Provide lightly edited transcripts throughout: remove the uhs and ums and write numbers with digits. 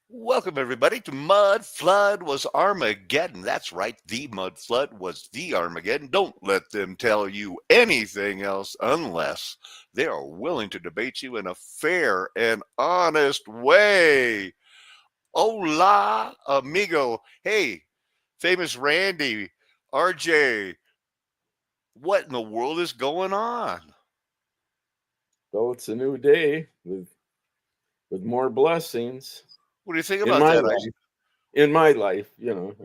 Welcome, everybody, to Mud Flood Was Armageddon. That's right, the Mud Flood was the Armageddon. Don't let them tell you anything else unless they are willing to debate you in a fair and honest way. Hola, amigo. Hey, famous Randy, RJ, what in the world is going on? So it's a new day with more blessings What do you think in about my that? life. In my life, you know.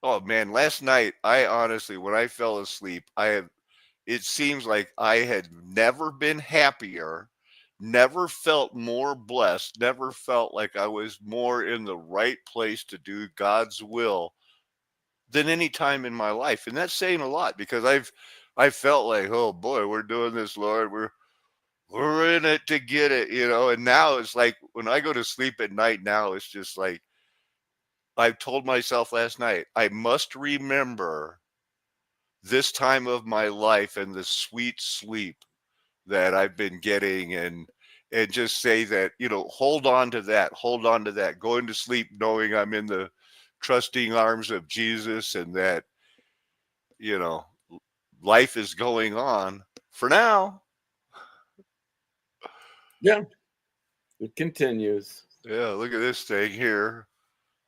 Oh man, last night I honestly, when I fell asleep, it seems like I had never been happier, never felt more blessed, never felt like I was more in the right place to do God's will than any time in my life. And that's saying a lot because I felt like, oh boy, we're doing this, Lord. We're in it to get it, and now it's like when I go to sleep at night now, it's just like I told myself last night, I must remember this time of my life and the sweet sleep that I've been getting and just say that, hold on to that, going to sleep knowing I'm in the trusting arms of Jesus and that, you know, life is going on for now. Yeah, it continues. Yeah, look at this thing here.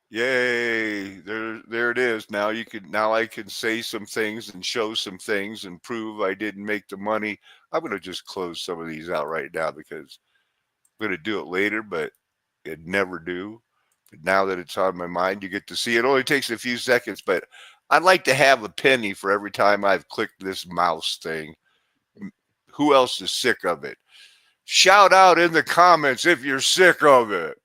Yay, there it is. Now I can say some things and show some things and prove I didn't make the money. I'm gonna just close some of these out right now because I'm gonna do it later, but it never do. But now that it's on my mind, you get to see it. Only takes a few seconds, but I'd like to have a penny for every time I've clicked this mouse thing. Who else is sick of it? Shout out in the comments if you're sick of it.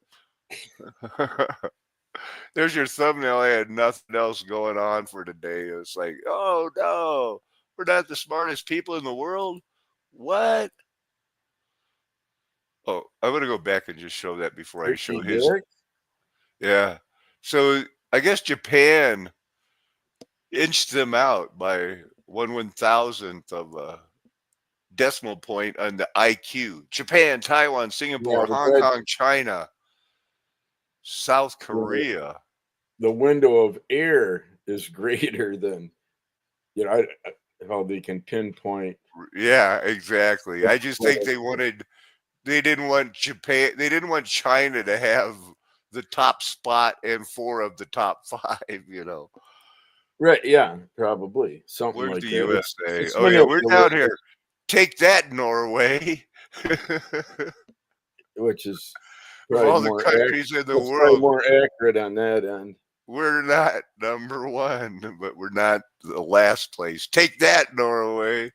There's your thumbnail. I had nothing else going on for today. It's like, oh no, we're not the smartest people in the world. What? Oh, I'm gonna go back and just show that before I show Ricky his. Derrick. Yeah. So I guess Japan inched them out by 1/1000th of a decimal point on the IQ. Japan, Taiwan, Yeah, Singapore, but Hong Kong, China, South the, Korea. the window of air is greater than how they can pinpoint. Yeah, exactly. I just think Well, they didn't want Japan, they didn't want China to have the top spot and four of the top five. right? Yeah, probably something Where's the like that. USA? It's Oh yeah, we're down manipulated, here. Take that, Norway. which is Of probably all the more accurate. countries in the That's probably world, more accurate on that end. we're not number one, but we're not the last place. Take that, Norway.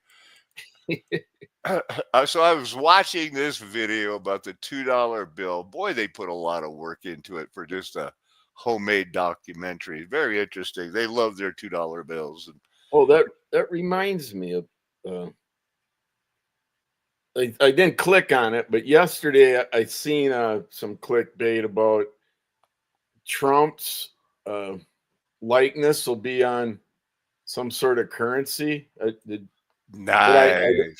So I was watching this video about the $2 bill. Boy, they put a lot of work into it for just a homemade documentary. Very interesting. They love their $2 bills. Oh, that reminds me of. Uh, I didn't click on it, but yesterday I seen some clickbait about Trump's uh, likeness will be on some sort of currency. But Nice.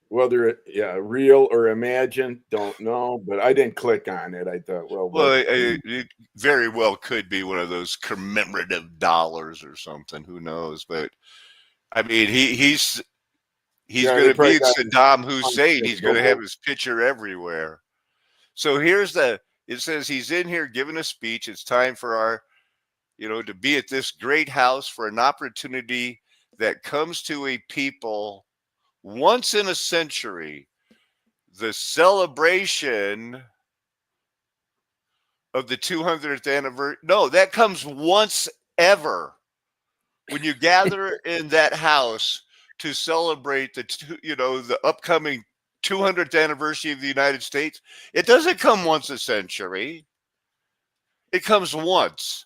whether it real or imagined, don't know. But I didn't click on it. I thought, well, Well, what? it very well could be one of those commemorative dollars or something. Who knows? But I mean, he's Yeah, going they to be probably in got Saddam some Hussein. He's going to have gold. his picture everywhere. So it says he's in here giving a speech. It's time for to be at this great house for an opportunity that comes to a people once in a century. The celebration of the 200th anniversary. No, that comes once ever when you gather in that house to celebrate the upcoming 200th anniversary of the United States. It doesn't come once a century. It comes once.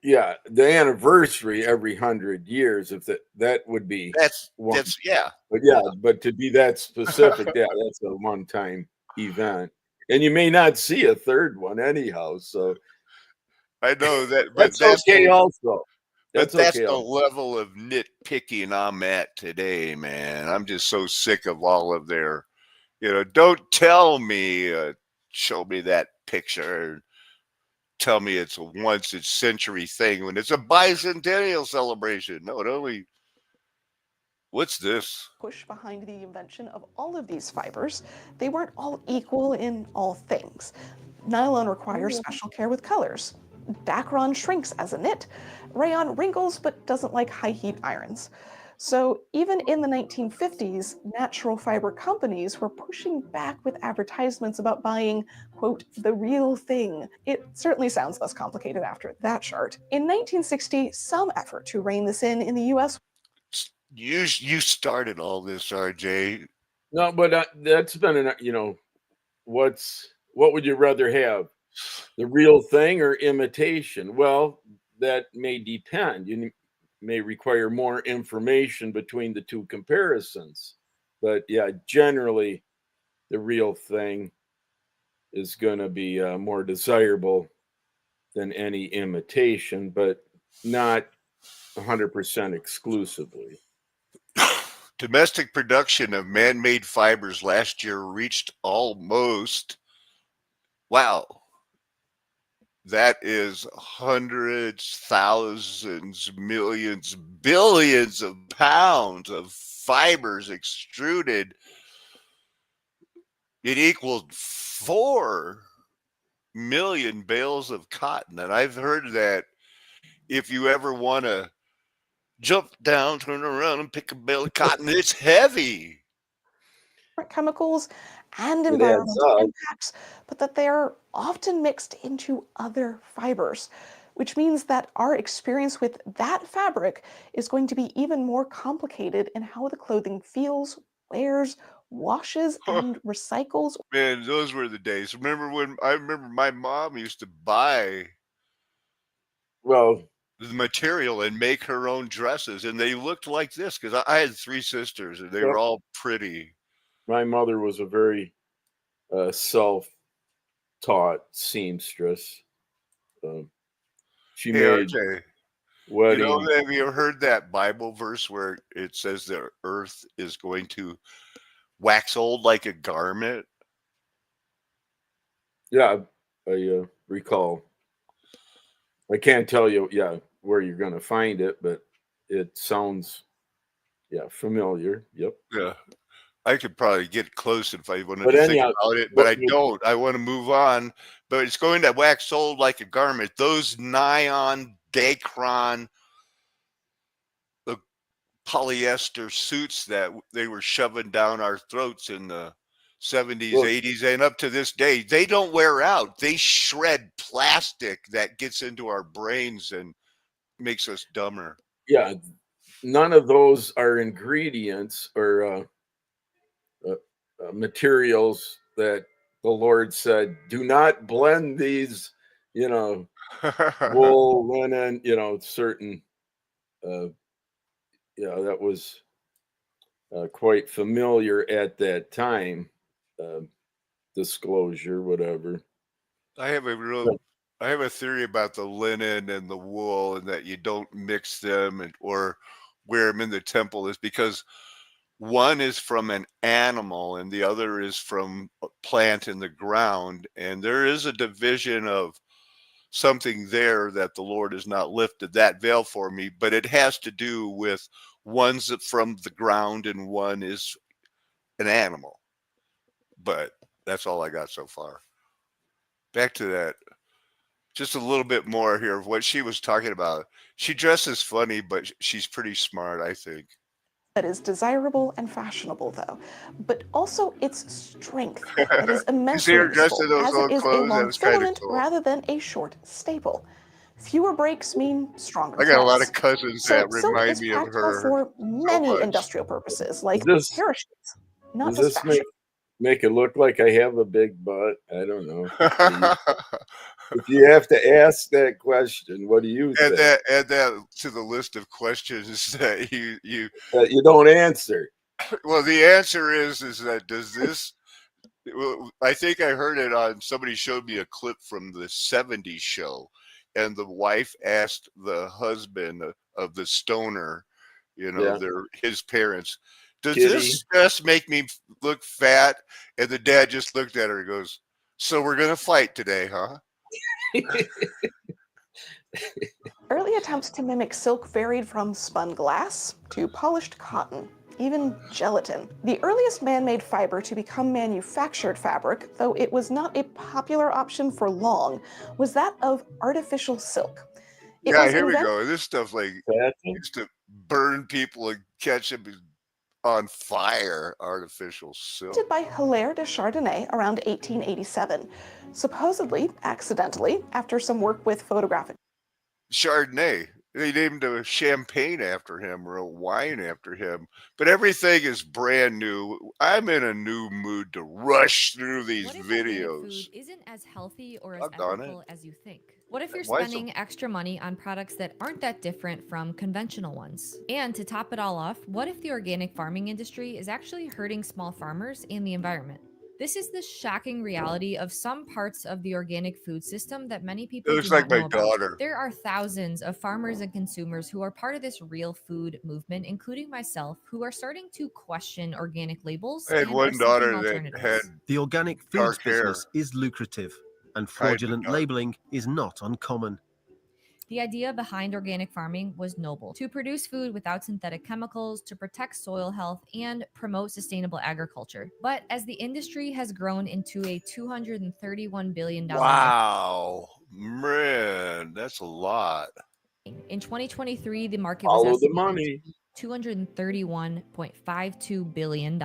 Yeah, the anniversary every 100 years. If that would be one. That's yeah. But yeah, but to be that specific, yeah, that's a one-time event, and you may not see a third one anyhow. So I know that, that's okay. Also, but that's that's okay. the Also. level of nitpicking I'm at today, man. I'm just so sick of all of their, don't tell me, show me that picture. tell me it's a once a century thing when it's a bicentennial celebration. No, what's this? Push behind the invention of all of these fibers, they weren't all equal in all things. Nylon requires special care with colors. Dacron shrinks as a knit. Rayon wrinkles but doesn't like high heat irons. So even in the 1950s, natural fiber companies were pushing back with advertisements about buying, quote, the real thing. It certainly sounds less complicated after that chart. In 1960, some effort to rein this in the US. You started all this, RJ. No, but that's been what would you rather have, the real thing or imitation? Well, that may depend. You may require more information between the two comparisons, but yeah, generally the real thing is going to be more desirable than any imitation, but not 100% exclusively. Domestic production of man-made fibers last year reached almost, wow, that is hundreds, thousands, millions, billions of pounds of fibers extruded. It equaled 4 million bales of cotton. And I've heard that if you ever want to jump down, turn around, and pick a bale of cotton, it's heavy. Chemicals and environmental impacts, but that they are often mixed into other fibers, which means that our experience with that fabric is going to be even more complicated in how the clothing feels, wears, washes, and recycles. Man, those were the days. I remember my mom used to buy the material and make her own dresses, and they looked like this because I had 3 sisters and they were all pretty. My mother was a very self-taught seamstress. She made RJ, wedding. have you ever heard that Bible verse where it says the earth is going to wax old like a garment? Yeah, I recall. I can't tell you, where you're going to find it, but it sounds, familiar. Yep. Yeah. I could probably get close if I wanted to think about it, but I don't. I want to move on. But it's going to wax old like a garment. Those nylon, Dacron, the polyester suits that they were shoving down our throats in the 70s, 80s, and up to this day, they don't wear out. They shred plastic that gets into our brains and makes us dumber. Yeah, none of those are ingredients or materials that the Lord said, do not blend these, wool, linen, certain, that was quite familiar at that time. Disclosure, whatever. I have a theory about the linen and the wool, and that you don't mix them or wear them in the temple, is because one is from an animal and the other is from a plant in the ground, and there is a division of something there that the Lord has not lifted that veil for me, but it has to do with one's from the ground and one is an animal. But that's all I got so far. Back to that. Just a little bit more here of what she was talking about. She dresses funny, but she's pretty smart, I think. That is desirable and fashionable, though, but also its strength that is immensely useful, as it is a long filament rather than a short staple. Fewer breaks mean stronger. I got a lot of cousins that remind me of her. For many industrial purposes, like parachutes, not just fashion. Make it look like I have a big butt. I don't know. If you have to ask that question, what do you think? Add that to the list of questions that you don't answer. Well, the answer is that does this? Well, I think I heard it on somebody showed me a clip from the '70s show, and the wife asked the husband of the stoner, his parents, does this dress make me look fat? And the dad just looked at her and goes, so we're going to fight today, huh? Early attempts to mimic silk varied from spun glass to polished cotton, even gelatin. The earliest man-made fiber to become manufactured fabric, though it was not a popular option for long, was that of artificial silk. It Yeah, was here we invented go. This stuff like Satin? used to burn people and catch them on fire. Artificial silk. by Hilaire de Chardonnay around 1887, supposedly accidentally after some work with photographic Chardonnay. They named a champagne after him or a wine after him, but everything is brand new. I'm in a new mood to rush through these What if organic videos. food isn't as healthy or as Doggone it. ethical as you think? What if you're Why is it- spending extra money on products that aren't that different from conventional ones? And to top it all off, what if the organic farming industry is actually hurting small farmers and the environment? This is the shocking reality of some parts of the organic food system that many people It looks do like not know my about. daughter. There are thousands of farmers and consumers who are part of this real food movement, including myself, who are starting to question organic labels. I had and one are seeking daughter that alternatives. had The organic foods dark hair. business is lucrative, and Kind of fraudulent dark. labeling is not uncommon. The idea behind organic farming was noble: to produce food without synthetic chemicals, to protect soil health, and promote sustainable agriculture. But as the industry has grown into a $231 billion Wow, man, that's a lot. in 2023, the market Follow was the estimated money. $231.52 billion.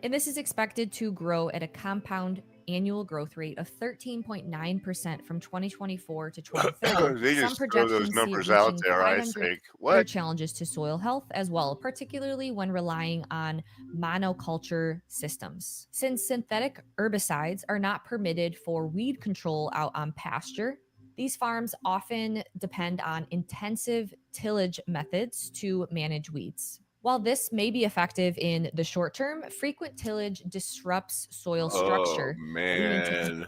And this is expected to grow at a compound annual growth rate of 13.9% from 2024 to 2030. They Some just throw those projections see it numbers out reaching there, I 500. think. There are What? challenges to soil health as well, particularly when relying on monoculture systems. Since synthetic herbicides are not permitted for weed control out on pasture, these farms often depend on intensive tillage methods to manage weeds. While this may be effective in the short term, frequent tillage disrupts soil Oh, structure, leading to man.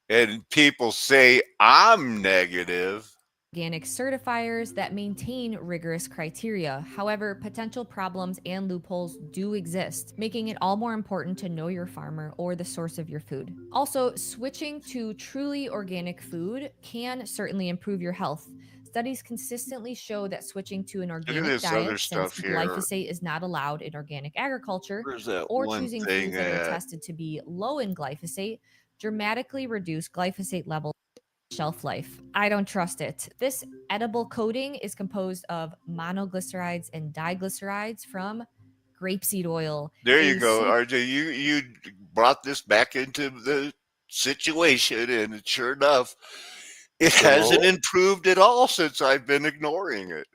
And people say I'm negative. organic certifiers that maintain rigorous criteria. However, potential problems and loopholes do exist, making it all more important to know your farmer or the source of your food. Also, switching to truly organic food can certainly improve your health. Studies consistently show that switching to an organic this other diet, since stuff here. glyphosate is not allowed in organic agriculture, Where's that or one choosing thing foods that are at? tested to be low in glyphosate, dramatically reduce glyphosate levels shelf life. I don't trust it. This edible coating is composed of monoglycerides and diglycerides from grapeseed oil. There a you go, seed- RJ. You brought this back into the situation, and sure enough, it hasn't No. improved at all since I've been ignoring it.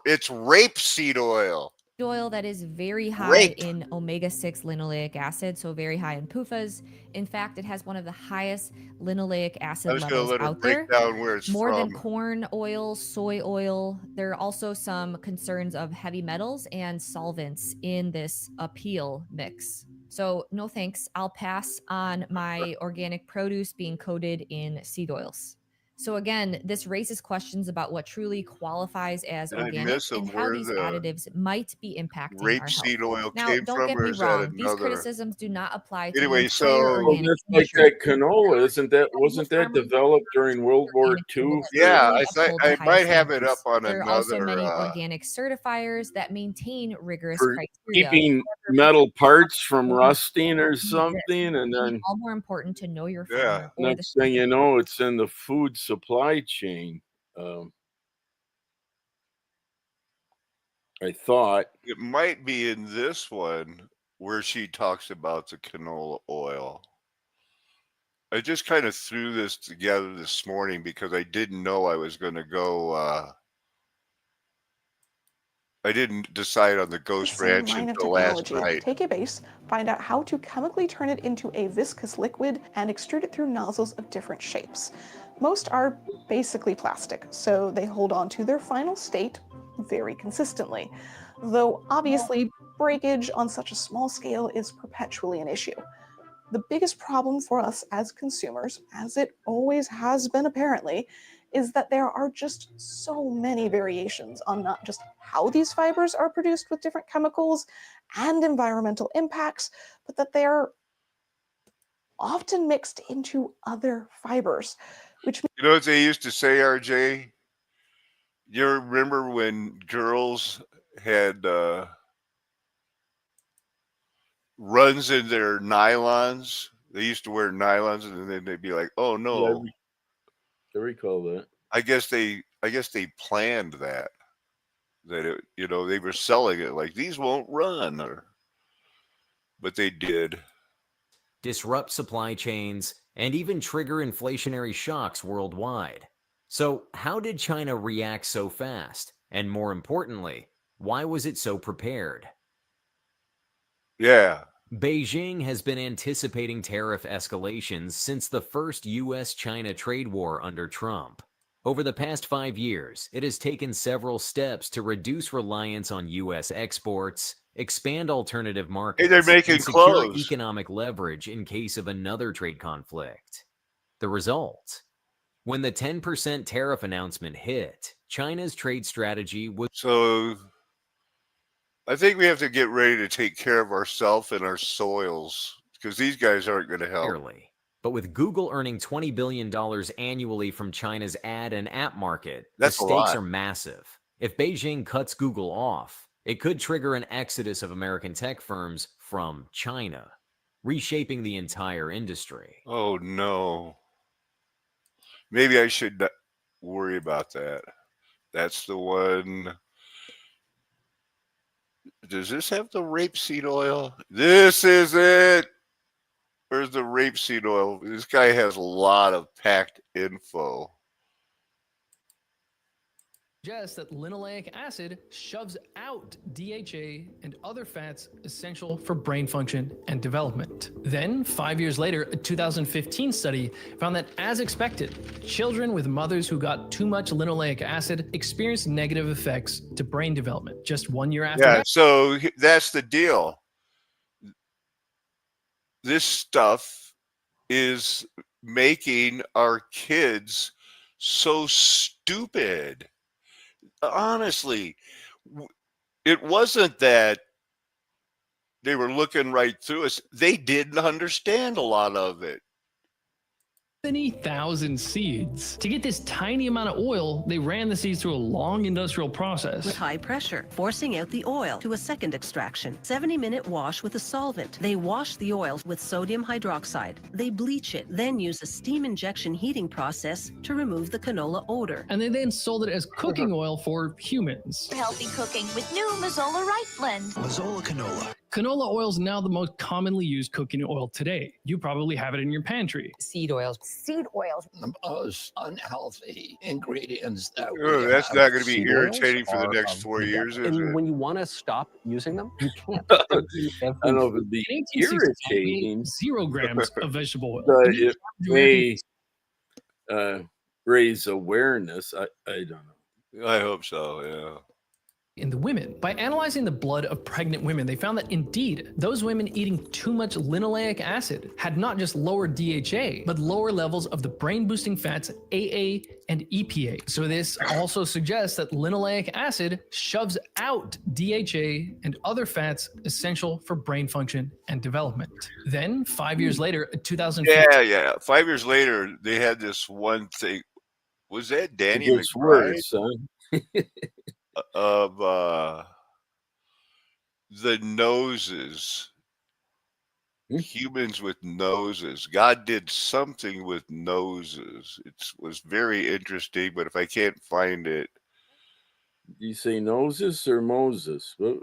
It's rapeseed oil. oil that is very high Rape. in omega-6 linoleic acid, so very high in PUFAs. In fact, it has one of the highest linoleic I acid was going to levels let her out break there. down where it's More from. than corn oil, soy oil. There are also some concerns of heavy metals and solvents in this appeal mix. So no thanks. I'll pass on my organic produce being coated in seed oils. So again, this raises questions about what truly qualifies as Did I organic miss and how where these the additives might be impacting our health. rapeseed oil Now, came don't from, get or me is that wrong. These another? criticisms do not apply to Anyway, the entire so- Well, organic that's like industry. that canola, wasn't that developed during World War Organic II? label that Yeah, really I uphold I the might highest have it up standards. on There are also another. many organic certifiers that maintain rigorous For criteria. keeping metal parts from rusting or something, and Making it then all more important to know your Yeah, farmer or the next thing you know, it's in the food supply chain. I thought. it might be in this one where she talks about the canola oil. I just kind of threw this together this morning because I didn't know I was going to go. I didn't decide on the Ghost same Ranch line of until last technology. night. Take a base, find out how to chemically turn it into a viscous liquid, and extrude it through nozzles of different shapes. Most are basically plastic, so they hold on to their final state very consistently. Though obviously, breakage on such a small scale is perpetually an issue. The biggest problem for us as consumers, as it always has been apparently, is that there are just so many variations on not just how these fibers are produced with different chemicals and environmental impacts, but that they're often mixed into other fibers, which You know what they used to say, RJ? You remember when girls had runs in their nylons? They used to wear nylons, and then they'd be like, "Oh Yeah, no!" I recall that. I guess they planned that it, they were selling it like these won't run, but they did. disrupt supply chains, and even trigger inflationary shocks worldwide. So, how did China react so fast? And more importantly, why was it so prepared? Yeah, Beijing has been anticipating tariff escalations since the first US-China trade war under Trump. Over the past 5 years, it has taken several steps to reduce reliance on US exports, expand alternative markets, they're making and secure clothes. economic leverage in case of another trade conflict. The result? When the 10% tariff announcement hit, China's trade strategy was So I think we have to get ready to take care of ourselves and our soils because these guys aren't going to help. barely. But with Google earning $20 billion annually from China's ad and app market, That's the a stakes lot. are massive. If Beijing cuts Google off, it could trigger an exodus of American tech firms from China, reshaping the entire industry. Oh no. Maybe I should not worry about that. That's the one. Does this have the rapeseed oil? This is it. Where's the rapeseed oil? This guy has a lot of packed info. Suggests that linoleic acid shoves out DHA and other fats essential for brain function and development. Then, 5 years later, a 2015 study found that, as expected, children with mothers who got too much linoleic acid experienced negative effects to brain development. Just 1 year after Yeah, that, so that's the deal. This stuff is making our kids so stupid. Honestly, it wasn't that they were looking right through us. They didn't understand a lot of it. 70,000 seeds. To get this tiny amount of oil, they ran the seeds through a long industrial process. With high pressure, forcing out the oil to a second extraction. 70-minute wash with a solvent. They wash the oil with sodium hydroxide. They bleach it, then use a steam injection heating process to remove the canola odor. And they then sold it as cooking oil for humans. Healthy cooking with new Mazola Rice Blend. Mazola Canola. Canola oil is now the most commonly used cooking oil today. You probably have it in your pantry. Seed oils. Seed oils. The most unhealthy ingredients that Oh, that's not going to be irritating for the next 4 years, is it? And when you want to stop using them, you can't. I don't know if it'd be In 1865, we ate irritating, 0 grams of vegetable oil. but And the it average may American raise awareness. I don't know. I hope so, yeah. in the women. By analyzing the blood of pregnant women, they found that indeed, those women eating too much linoleic acid had not just lower DHA, but lower levels of the brain-boosting fats AA and EPA. So this also suggests that linoleic acid shoves out DHA and other fats essential for brain function and development. Then, 5 years later, 2015, Yeah. 5 years later, they had this one thing. Was that Danny It gets McBride? worse, huh? Of the noses, humans with noses. God did something with noses. It was very interesting, but if I can't find it, Do you say noses or Moses? yeah,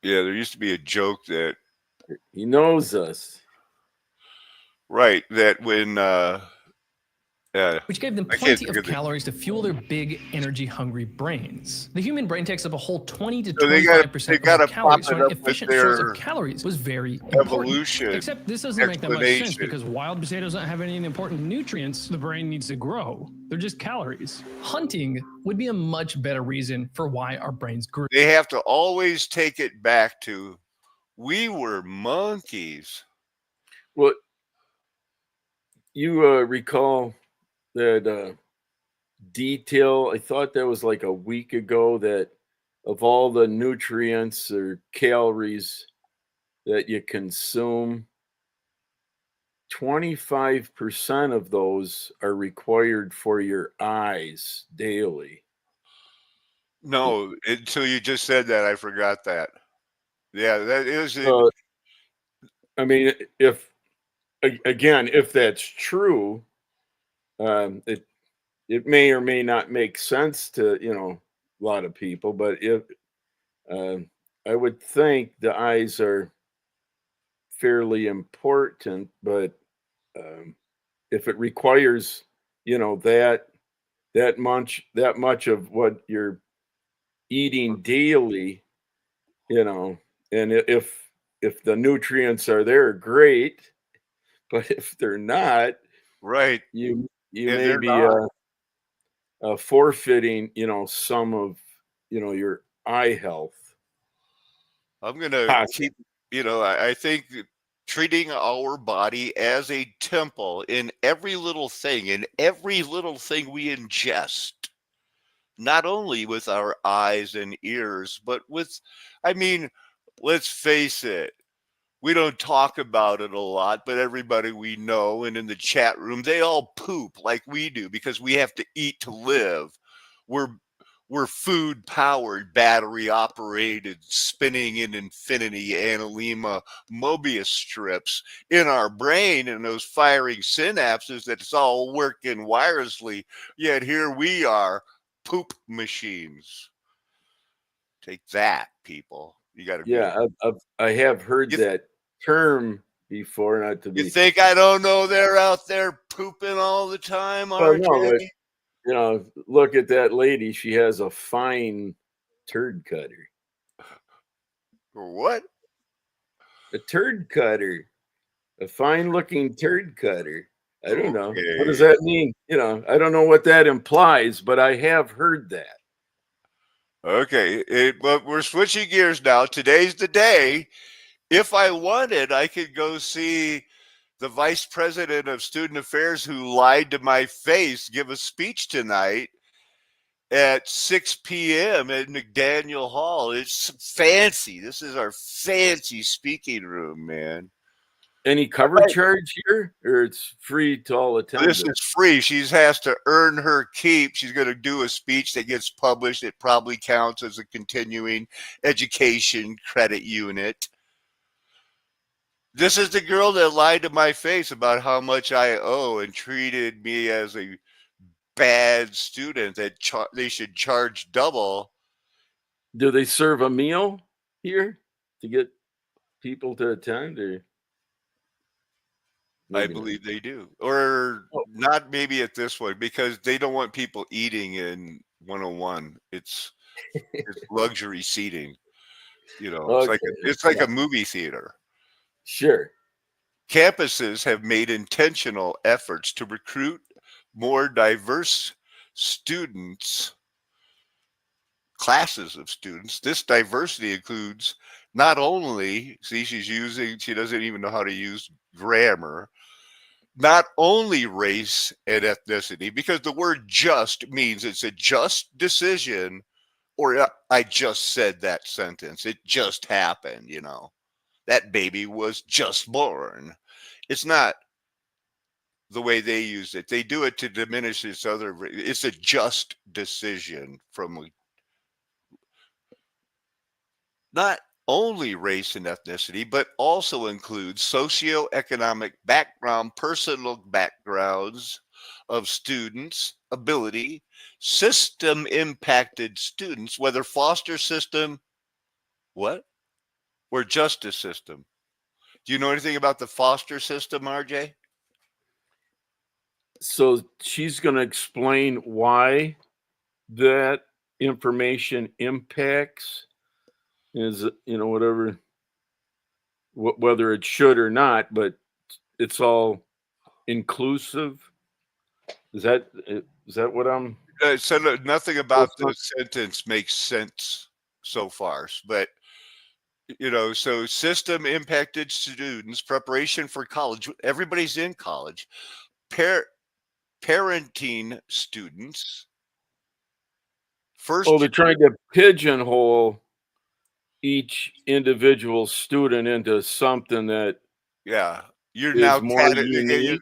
there used to be a joke that He knows us. that when which gave them I can't plenty think of of the- calories to fuel their big, energy-hungry brains. The human brain takes up a whole 20 to So they gotta- 25% they of gotta the calories, pop it so an up with efficient source their of calories was very important. evolution Except this doesn't make that much sense explanation. because wild potatoes don't have any important nutrients the brain needs to grow. They're just calories. Hunting would be a much better reason for why our brains grew. They have to always take it back to we were monkeys. Well, you recall that detail? I thought that was like a week ago, that of all the nutrients or calories that you consume, 25% of those are required for your eyes daily. No, until you just said that, I forgot that. Yeah, that is it. Uh, I mean, if again, if that's true, it may or may not make sense to a lot of people, but if I would think the eyes are fairly important, but if it requires that much of what you're eating daily, and if the nutrients are there, great, but if they're not, Right. you Yeah, may they're be not. forfeiting some of your eye health. I'm gonna Possibly. keep, I think that treating our body as a temple in every little thing, we ingest, not only with our eyes and ears, but with, I mean, let's face it, we don't talk about it a lot, but everybody we know and in the chat room, they all poop like we do because we have to eat to live. We're we're food powered, battery operated, spinning in infinity analemma Mobius strips in our brain and those firing synapses that's all working wirelessly. Yet here we are, poop machines. Take that, people. You got to be. Yeah, I have heard You, that term before, not to you be. think I don't know they're out there pooping all the time, Well, no, RJ? but look at that lady. She has a fine turd cutter. Or what? A turd cutter. A fine looking turd cutter. I don't know. What does Okay. that mean? I don't know what that implies, but I have heard that. Okay, but we're switching gears now. Today's the day. If I wanted, I could go see the vice president of student affairs who lied to my face give a speech tonight at 6 p.m. at McDaniel Hall. It's fancy. This is our fancy speaking room, man. Any cover charge here, or it's free to all This attendants? is free. She has to earn her keep. She's going to do a speech that gets published. It probably counts as a continuing education credit unit. This is the girl that lied to my face about how much I owe and treated me as a bad student that they should charge double. Do they serve a meal here to get people to attend, or I maybe not? believe they do. Or Oh. not maybe at this one because they don't want people eating in 101. It's luxury seating. Okay. It's like Yeah. a movie theater. Sure. Campuses have made intentional efforts to recruit more diverse students, classes of students. This diversity includes not only, she doesn't even know how to use grammar, not only race and ethnicity, because the word just means it's a just decision, or I just said that sentence. It just happened, that baby was just born. It's not the way they use it. They do it to diminish it's a just decision from not only race and ethnicity, but also includes socioeconomic background, personal backgrounds of students, ability, system impacted students, whether foster system, what? Or justice system. Do you know anything about the foster system, RJ? So she's going to explain why that information impacts whatever, whether it should or not, but it's all inclusive. Is that what I'm? So nothing about the sentence makes sense so far, but so system impacted students, preparation for college. Everybody's in college. Parenting students. They're trying to pigeonhole each individual student into something that You're is now more unique.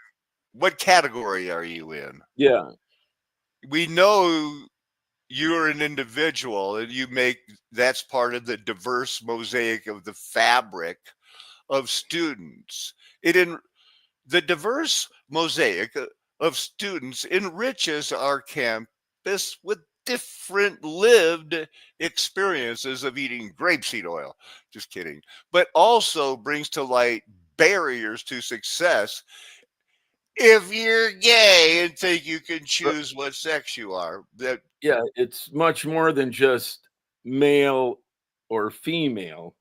what category are you in? Yeah. We know you're an individual and that's part of the diverse mosaic of the fabric of students. The diverse mosaic of students enriches our campus with different lived experiences of eating grapeseed oil. Just kidding. But also brings to light barriers to success if you're gay and think you can choose what sex you are. Yeah, it's much more than just male or female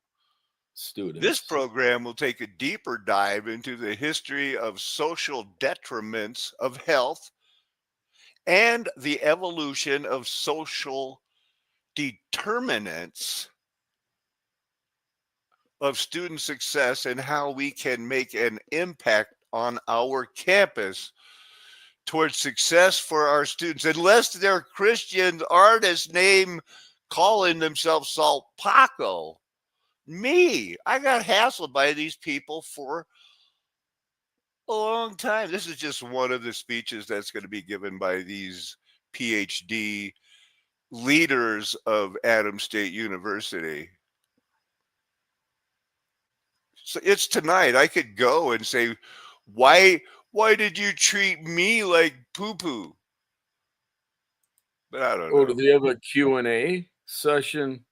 students. This program will take a deeper dive into the history of social detriments of health and the evolution of social determinants of student success and how we can make an impact on our campus towards success for our students. Unless they're Christian artists calling themselves Salt Paco. I got hassled by these people for a long time. This is just one of the speeches that's going to be given by these PhD leaders of Adams State University. So it's tonight. I could go and say, why did you treat me like poo-poo? But I don't know. Do they have a Q&A session?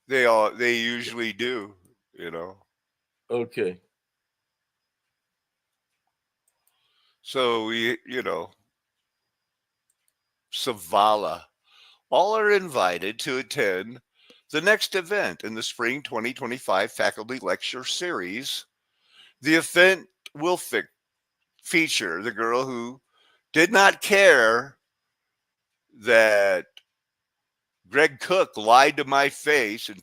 They usually do, Okay. So Savala, all are invited to attend the next event in the spring 2025 faculty lecture series. The event will feature the girl who did not care that Greg Cook lied to my face and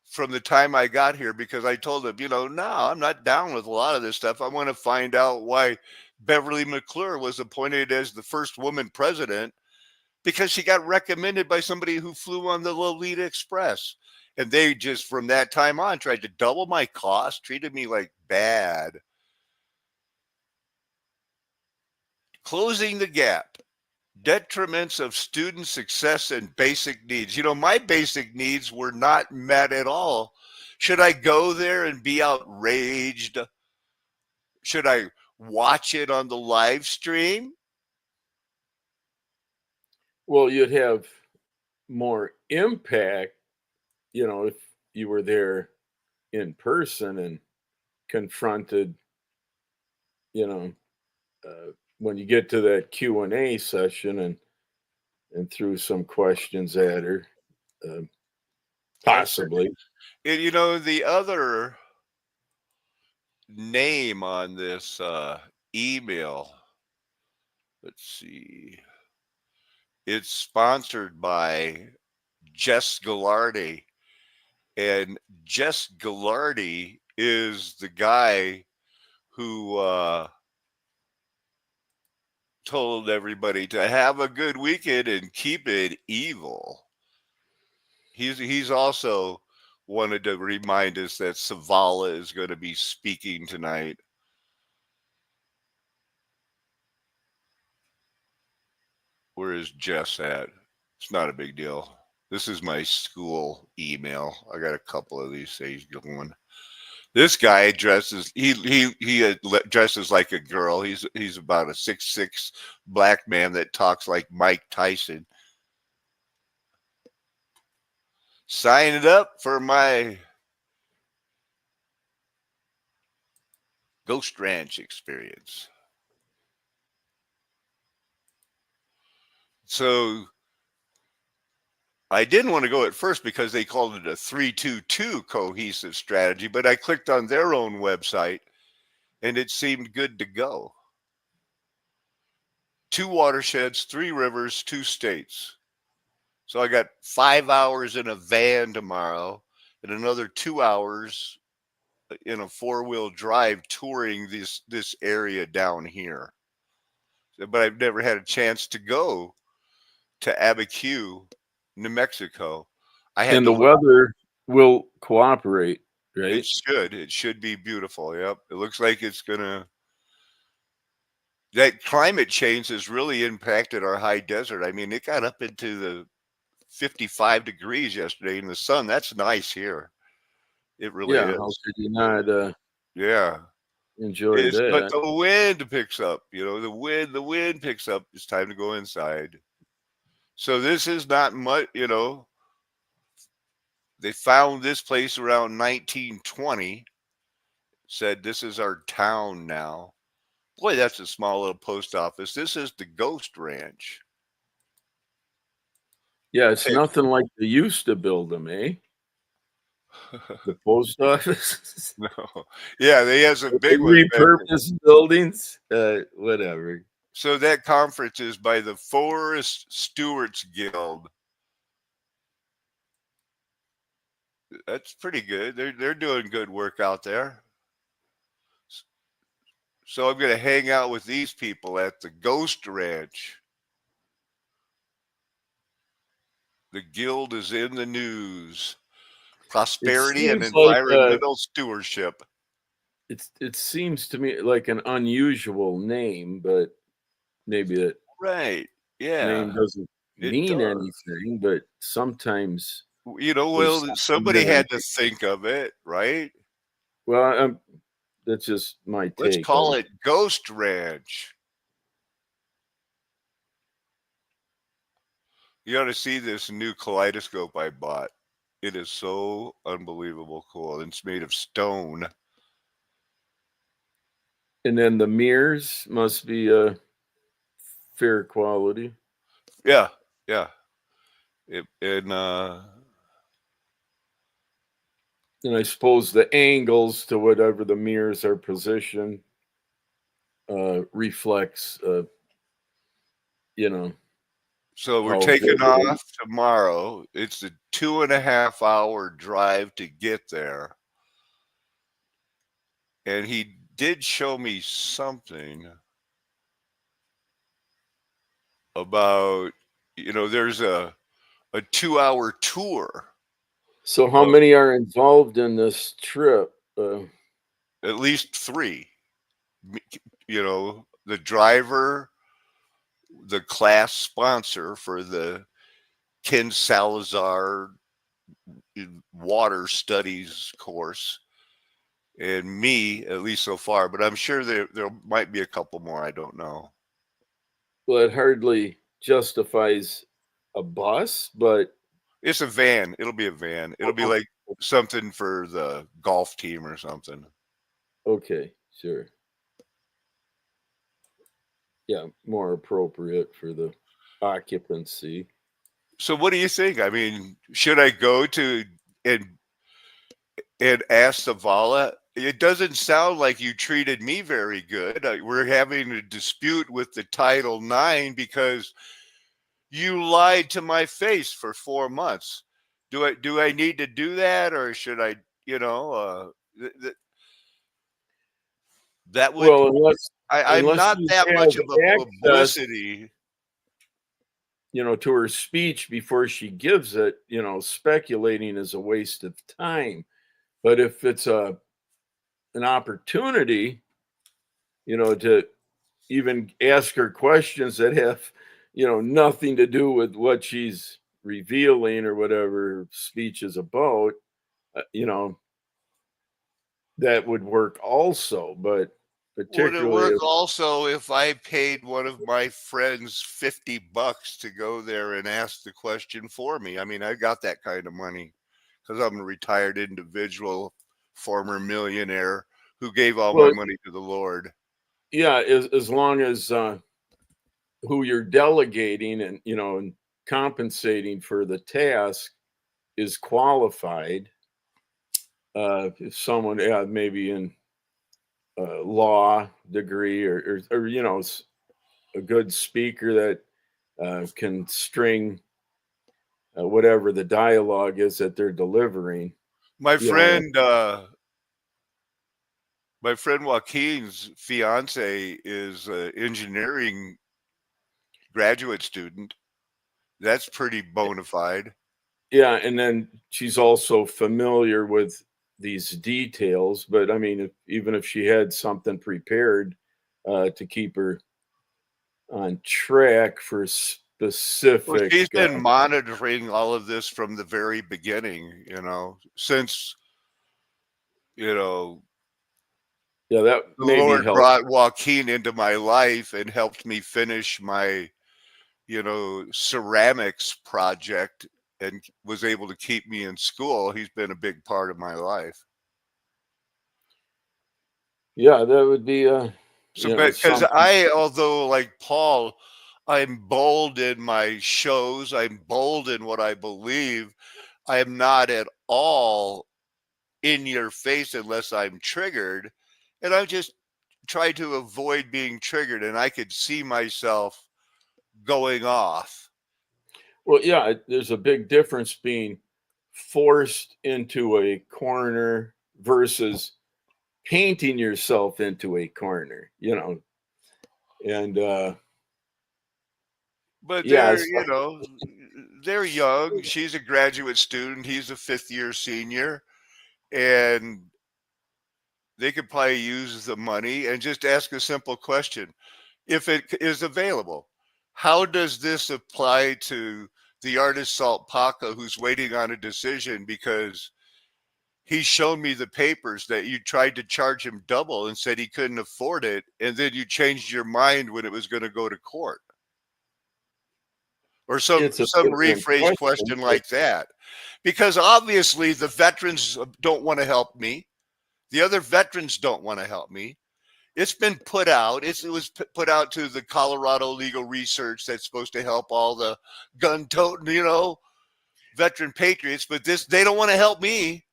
from the time I got here, because I told him, no, I'm not down with a lot of this stuff. I want to find out why Beverly McClure was appointed as the first woman president, because she got recommended by somebody who flew on the Lolita Express. And they just, from that time on, tried to double my cost, treated me like bad. Closing the gap. Detriments of student success and basic needs. My basic needs were not met at all. Should I go there and be outraged? Should I watch it on the live stream? Well, you'd have more impact, if you were there in person and confronted, when you get to that Q&A session and threw some questions at her, possibly. And, the other name on this email, let's see, it's sponsored by Jess Gallardi, and Jess Gallardi is the guy who told everybody to have a good weekend and keep it evil. He's also wanted to remind us that Savala is going to be speaking tonight. Where is Jess at? It's not a big deal. This is my school email. I got a couple of these things going. This guy dresses. He dresses like a girl. He's about a 6'6" black man that talks like Mike Tyson. Sign it up for my Ghost Ranch experience. So I didn't want to go at first because they called it a 3-2-2 cohesive strategy, but I clicked on their own website and it seemed good to go. 2 watersheds, 3 rivers, 2 states. So I got 5 hours in a van tomorrow and another 2 hours in a 4-wheel drive touring this area down here. But I've never had a chance to go to Abiquiu, New Mexico. And the weather will cooperate. right? It should be beautiful. Yep. It looks like it's gonna that climate change has really impacted our high desert. I mean, it got up into the 55 degrees yesterday in the sun. That's nice here. It really Yeah, how is. could you not Yeah. enjoy But that? the wind picks up, the wind picks up. It's time to go inside. So this is not much, they found this place around 1920, said this is our town now. Boy, that's a small little post office. This is the Ghost Ranch. Yeah, it's Hey. nothing like they used to build them, eh? The post office. No. Yeah, they have some They big ones. repurposed buildings. Whatever. So that conference is by the Forest Stewards Guild. That's pretty good. They're doing good work out there. So I'm going to hang out with these people at the Ghost Ranch. The guild is in the news. Prosperity and seems like, environmental stewardship. It seems to me like an unusual name, but maybe that Right. Yeah. name doesn't It mean does. anything, but sometimes Well, somebody had to think of it, right? well, that's just my take. Let's call it Ghost Ranch. You ought to see this new kaleidoscope I bought. It is so unbelievable cool. It's made of stone. And then the mirrors must be fair quality. Yeah, yeah. And I suppose the angles to whatever the mirrors are positioned reflects, So we're how taking good it off tomorrow. It's a 2.5-hour drive to get there. And he did show me something about, there's a 2-hour tour. So how many are involved in this trip? At least 3. The driver, the class sponsor for the Ken Salazar water studies course, and me, at least so far, but I'm sure there might be a couple more. I don't know. Well, it hardly justifies a bus, but It's a van. It'll be a van. It'll be like something for the golf team or something. Okay, sure. Yeah, more appropriate for the occupancy. So what do you think? I mean, should I go to and ask Zavala? It doesn't sound like you treated me very good. We're having a dispute with the Title IX because you lied to my face for 4 months. Do I need to do that, or should I? That would. Well, I'm not you that have much of a access, publicity. To her speech before she gives it, speculating is a waste of time. But if it's an opportunity, to even ask her questions that have, nothing to do with what she's revealing or whatever her speech is about, that would work also. But Would it particularly work also if I paid one of my friends $50 to go there and ask the question for me? I mean, I got that kind of money because I'm a retired individual, former millionaire who gave all my money to the Lord. Yeah, as long as who you're delegating and and compensating for the task is qualified. If someone maybe in law degree or a good speaker that can string whatever the dialogue is that they're delivering. My friend Joaquin's fiance is an engineering graduate student. That's pretty bona fide. Yeah, and then she's also familiar with these details. But I mean, even if she had something prepared to keep her on track for specific. Well, she's been monitoring all of this from the very beginning, since, yeah, that the maybe Lord helped. brought Joaquin into my life and helped me finish my, ceramics project and was able to keep me in school. He's been a big part of my life. Yeah, that would be So, because although like Paul, I'm bold in my shows, I'm bold in what I believe, I am not at all in your face unless I'm triggered. And I just try to avoid being triggered, and I could see myself going off. Well, yeah, there's a big difference being forced into a corner versus painting yourself into a corner, and But yeah, they're young. She's a graduate student. He's a 5th-year senior, and they could probably use the money and just ask a simple question. If it is available, how does this apply to the artist Salt Paca, who's waiting on a decision because he's shown me the papers that you tried to charge him double and said he couldn't afford it, and then you changed your mind when it was going to go to court? Or some rephrased question like that. Because obviously the veterans don't want to help me. The other veterans don't want to help me. It's been put out. It was put out to the Colorado Legal Research that's supposed to help all the gun-toting, veteran patriots, but they don't want to help me.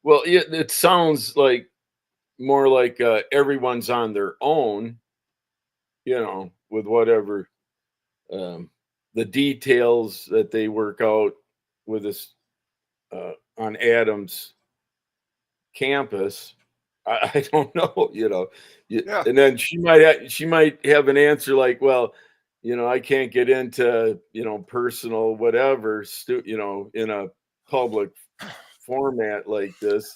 Well, it sounds like more like everyone's on their own, with whatever the details that they work out with us on Adams campus. I don't know, Yeah. And then she might have an answer like, well, I can't get into, personal whatever, in a public format like this,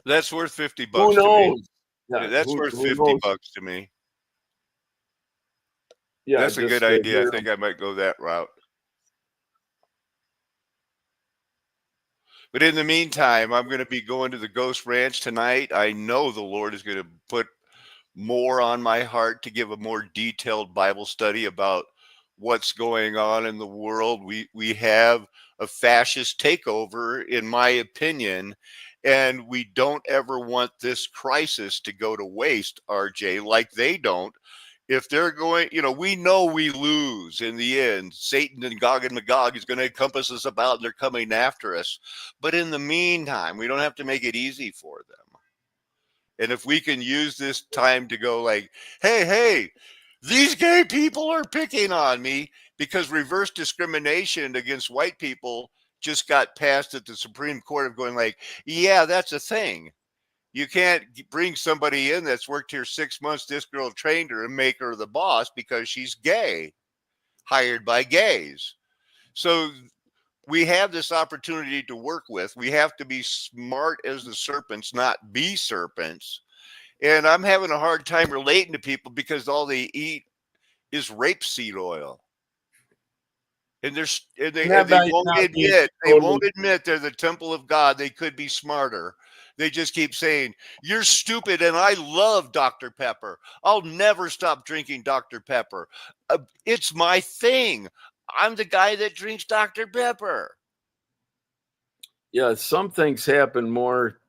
That's worth $50 Who to me. knows? Yeah, that's worth $50 to me. Yeah, that's a good idea. I think I might go that route. But in the meantime, I'm going to be going to the Ghost Ranch tonight. I know the Lord is going to put more on my heart to give a more detailed Bible study about what's going on in the world. We have a fascist takeover, in my opinion, and we don't ever want this crisis to go to waste, RJ, like they don't. If they're going, we know we lose in the end. Satan and Gog and Magog is going to encompass us about, and they're coming after us. But in the meantime, we don't have to make it easy for them. And if we can use this time to go like, hey, these gay people are picking on me, because reverse discrimination against white people just got passed at the Supreme Court of going like, yeah, that's a thing. You can't bring somebody in that's worked here 6 months, this girl trained her, and make her the boss because she's gay, hired by gays. So we have this opportunity to work with. We have to be smart as the serpents, not be serpents. And I'm having a hard time relating to people because all they eat is rapeseed oil. And they won't admit they're the temple of God. They could be smarter. They just keep saying, you're stupid, and I love Dr. Pepper. I'll never stop drinking Dr. Pepper. It's my thing. I'm the guy that drinks Dr. Pepper. Yeah, some things happen more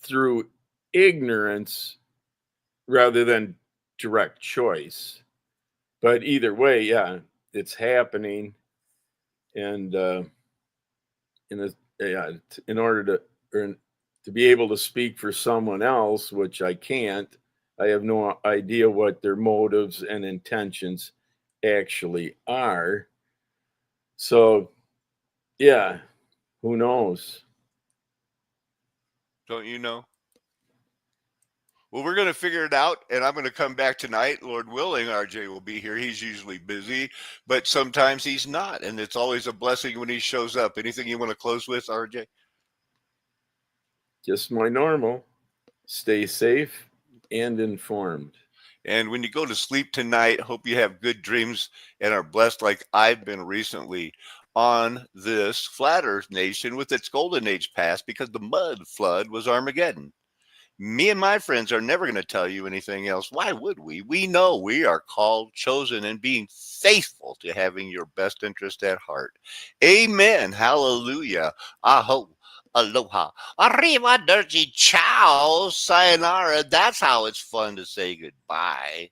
through ignorance rather than direct choice. But either way, yeah, it's happening. And in order to be able to speak for someone else, which I can't, I have no idea what their motives and intentions actually are. So, yeah, who knows? Don't you know? Well, we're going to figure it out, and I'm going to come back tonight. Lord willing, RJ will be here. He's usually busy, but sometimes he's not, and it's always a blessing when he shows up. Anything you want to close with, RJ? Just my normal. Stay safe and informed. And when you go to sleep tonight, hope you have good dreams and are blessed like I've been recently on this flat earth nation with its golden age past, because the mud flood was Armageddon. Me and my friends are never going to tell you anything else. Why would we? We know we are called, chosen, and being faithful to having your best interest at heart. Amen. Hallelujah. Aho. Aloha. Arrivederci. Ciao. Sayonara. That's how it's fun to say goodbye.